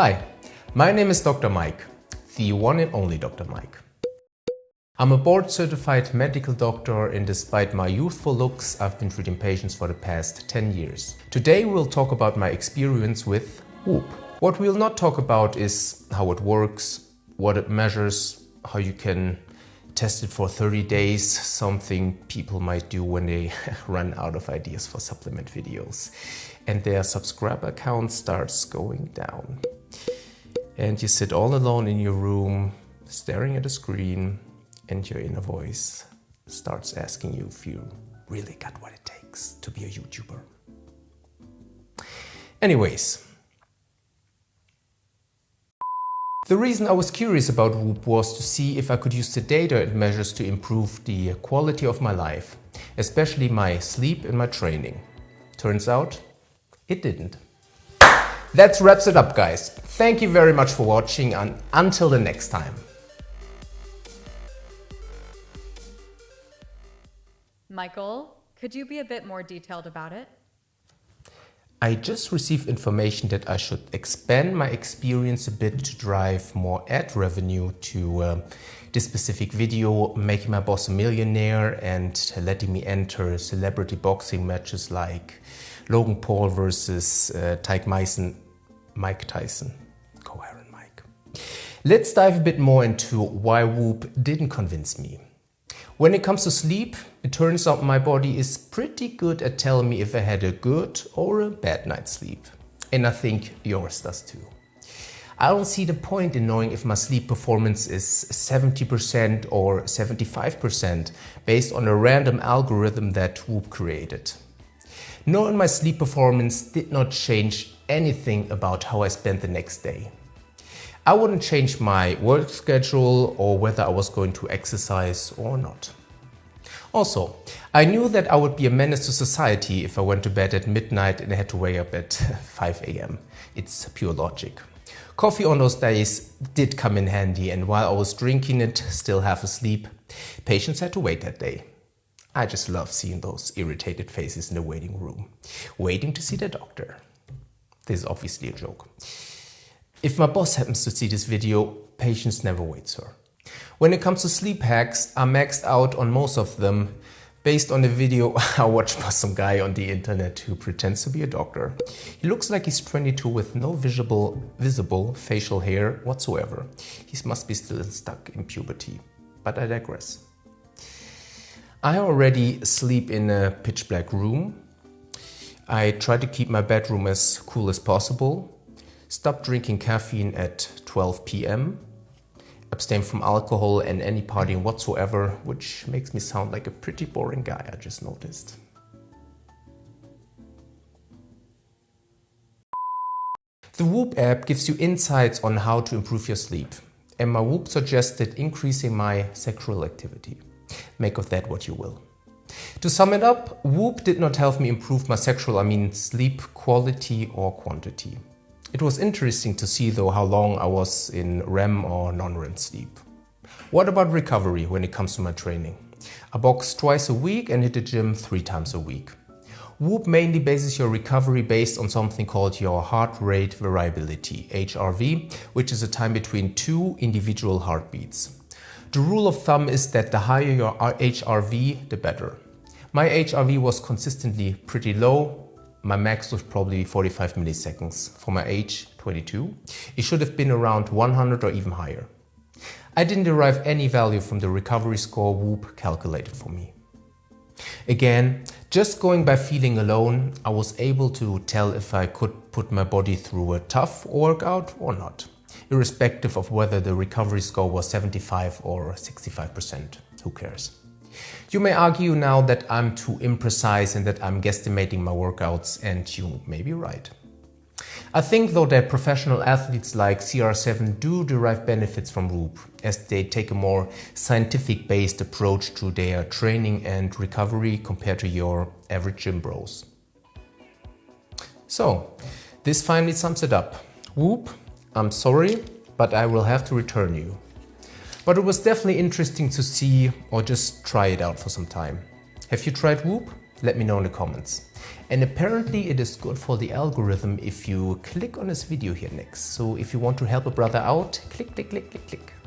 Hi, my name is Dr. Mike, the one and only Dr. Mike. I'm a board-certified medical doctor, and despite my youthful looks, I've been treating patients for the past 10 years. Today we'll talk about my experience with Whoop. What we'll not talk about is how it works, what it measures, how you can test it for 30 days, something people might do when they run out of ideas for supplement videos and their subscriber count starts going down. And you sit all alone in your room, staring at a screen, and your inner voice starts asking you if you really got what it takes to be a YouTuber. Anyways, the reason I was curious about Whoop was to see if I could use the data it measures to improve the quality of my life, especially my sleep and my training. Turns out, it didn't. That wraps it up, guys. Thank you very much for watching, and until the next time. Michael, could you be a bit more detailed about it? I just received information that I should expand my experience a bit to drive more ad revenue to this specific video, making my boss a millionaire and letting me enter celebrity boxing matches like Logan Paul versus Mike Tyson. Coherent Mike. Let's dive a bit more into why Whoop didn't convince me. When it comes to sleep, it turns out my body is pretty good at telling me if I had a good or a bad night's sleep. And I think yours does too. I don't see the point in knowing if my sleep performance is 70% or 75% based on a random algorithm that Whoop created. Knowing my sleep performance did not change anything about how I spent the next day. I wouldn't change my work schedule or whether I was going to exercise or not. Also, I knew that I would be a menace to society if I went to bed at midnight and I had to wake up at 5 a.m. It's pure logic. Coffee on those days did come in handy, and while I was drinking it, still half asleep, patients had to wait that day. I just love seeing those irritated faces in the waiting room, waiting to see the doctor. This is obviously a joke. If my boss happens to see this video, patience never waits, sir. When it comes to sleep hacks, I'm maxed out on most of them based on a video I watched by some guy on the internet who pretends to be a doctor. He looks like he's 22 with no visible facial hair whatsoever. He must be still stuck in puberty, but I digress. I already sleep in a pitch black room. I try to keep my bedroom as cool as possible. Stop drinking caffeine at 12 p.m. Abstain from alcohol and any partying whatsoever, which makes me sound like a pretty boring guy, I just noticed. The Whoop app gives you insights on how to improve your sleep, and my Whoop suggested increasing my sexual activity. Make of that what you will. To sum it up, Whoop did not help me improve my sleep quality or quantity. It was interesting to see though how long I was in REM or non-REM sleep. What about recovery when it comes to my training? I box twice a week and hit the gym 3 times a week. Whoop mainly bases your recovery based on something called your heart rate variability, HRV, which is a time between 2 individual heartbeats. The rule of thumb is that the higher your HRV, the better. My HRV was consistently pretty low. My max was probably 45 milliseconds. For my age, 22, it should have been around 100 or even higher. I didn't derive any value from the recovery score Whoop calculated for me. Again, just going by feeling alone, I was able to tell if I could put my body through a tough workout or not, irrespective of whether the recovery score was 75 or 65%. Who cares? You may argue now that I'm too imprecise and that I'm guesstimating my workouts, and you may be right. I think though that professional athletes like CR7 do derive benefits from Whoop, as they take a more scientific-based approach to their training and recovery compared to your average gym bros. So, this finally sums it up. Whoop, I'm sorry, but I will have to return you. But it was definitely interesting to see or just try it out for some time. Have you tried Whoop? Let me know in the comments. And apparently it is good for the algorithm if you click on this video here next. So if you want to help a brother out, click, click, click, click, click.